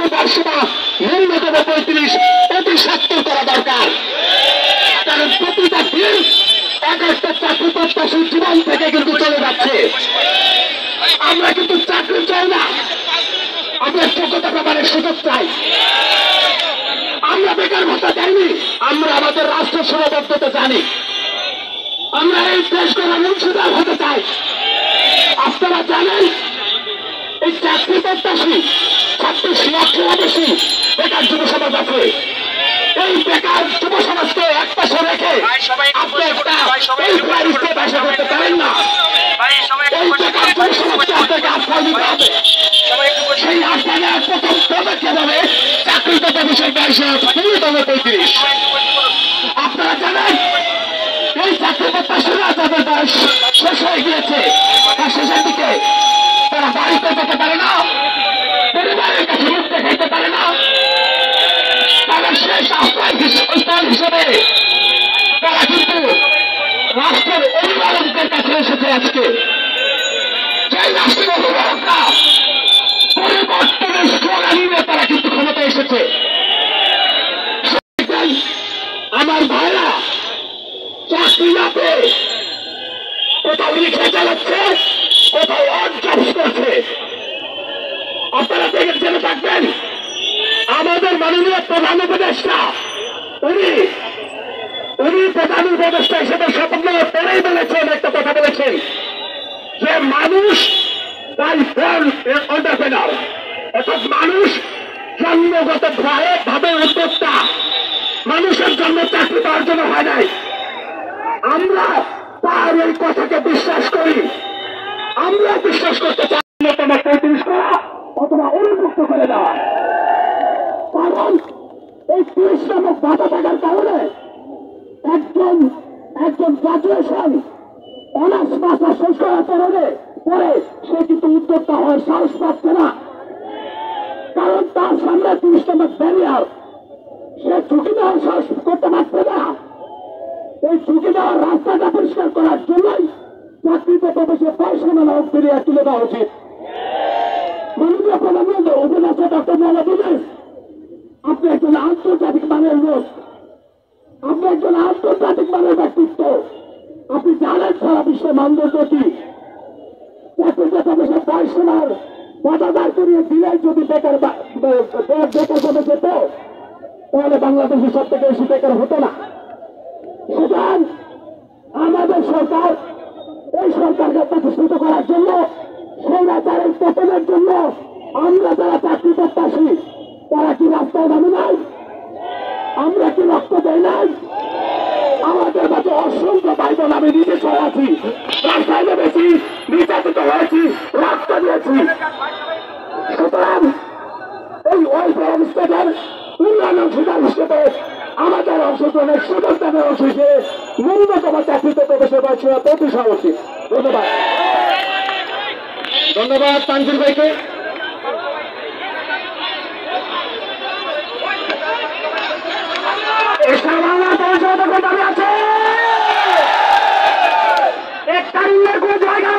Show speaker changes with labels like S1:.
S1: চাকরি পার্শ্বতা ন্যূনতম 35 অতি সত্তর করা দরকার। কারণ প্রতিটা দিন এক একটা চাকরি প্রত্যাশীর জীবন থেকে কিন্তু চলে যাচ্ছে। আমরা কিন্তু চাকরি চাই না, আমরা যোগ্যতা প্রমাণের সুযোগ চাই। আমরা বেকার ভাতা চাইনি, আমরা আমাদের রাষ্ট্র সীমাবদ্ধতা জানি। আমরা এই দেশ গড়ার অংশীদার হতে চাই। আপনারা জানেন এই চাকরি প্রত্যাশী 36 লক্ষের বেশি বেকার যুব সমাজ আছে। এই বেকার যুব সমাজকে এক পাশে রেখে আপনি একটা এই প্রাইসকে ব্যবসা করতে পারেন না। এই বেকার যুব সমাজকে আপনাকে আশ্রয় দিতে হবে। সেই আশ্রয়ের প্রথম পদক্ষেপ হবে চাকরিদাতা বিষয় ব্যবসা ন্যূনতম 35। আপনারা জানেন এই চাকরি প্রত্যাশীরা যাদের বয়স শেষ হয়ে গিয়েছে, তার শেষের দিকে তারা বাড়িতে যেতে পারে না, পরিবারের কাছে মুখ দেখাইতে পারে না। তাদের শেষ আশ্রয় হিসেবে তারা কিন্তু রাষ্ট্রের অভিভাবকদের কাছে এসেছে। আজকে সেই রাষ্ট্রের অভিভাবকরা পরিবর্তনের স্লোগান নিয়ে তারা কিন্তু ক্ষমতা এসেছে। আমার ভাইরা চাকরি না পেয়ে কোথাও রিক্সা চালাচ্ছে, কোথাও অড জবস করছে। আপনারা দেখে জেনে থাকবেন আমাদের মাননীয় প্রধান উপদেষ্টা উনি প্রধান উপদেষ্টা হিসেবে শপথ নেওয়ার পরেই বলেছেন, একটা কথা বলেছেন যে মানুষ তাই ফোন এন্টারপ্রেনার, অর্থাৎ মানুষ জন্মগত ভাবে উদ্যোক্তা। মানুষের জন্ম চাকরি পাওয়ার জন্য হয় নাই। আমরা তার এই কথাকে বিশ্বাস করি। আমরা বিশ্বাস করতে চাই 35 করা অথবা উন্মুক্ত করে দেওয়া। কারণ এই 30 নামক বাধা থাকার কারণে একজন গ্রাজুয়েশন অনার্স মাস্টার শেষ করার পরে সে কিন্তু উদ্যোক্তা হওয়ার সাহস পাচ্ছে না। কারণ তার সামনে 30 নামক ব্যারিয়ার, সে ঝুঁকি দেওয়ার সাহস করতে পারছে না। এই ঝুঁকি দেওয়ার রাস্তাটা পরিষ্কার করার জন্যই চাকরিতে প্রবেশে পয়সা মেলা ফিরিয়ে তুলে দেওয়া উচিত। মাননীয় প্রধানমন্ত্রী উপদেষ্টা ডক্টর মোহাম্মদ ইউনূস, আপনি একজন আন্তর্জাতিক মানের লোক, আপনি একজন আন্তর্জাতিক মানের ব্যক্তিত্ব। আপনি জানেন সারা বিশ্বের মানদণ্ড কি। চাকরিতে প্রবেশে পয়সা মেলার বাধাদার করিয়ে দিলে যদি বেকার কমে যেত, তাহলে বাংলাদেশের সব থেকে বেশি বেকার হতো না। সুতরাং আমাদের সরকার এই সরকারকে প্রতিষ্ঠিত করার জন্য, স্বৈরাচারের পতনের জন্য আমরা যারা চাকরি প্রত্যাশী তারা কি রাস্তায় নামি নাই? আমরা কি রক্ত দেয় নাই? আমাদের মাঝে অসংখ্য ভাই বোন, আমি নিজে সহ আছি, রাস্তায় নেমেছি, নির্যাতিত হয়েছি, রক্ত দিয়েছি। সুতরাং এই ওয়েলফেয়ার স্টেটের উন্নয়ন অংশীদার হিসেবে আমাদের অংশগ্রহণের সুযোগ দেওয়ার অংশ হিসেবে ন্যূনতম চাকরিতে প্রবেশের বয়স 35 হওয়া উচিত। ধন্যবাদ। ধন্যবাদ তানজিল ভাইকে। দাবি আছে 1 তারিখের কোন জায়গা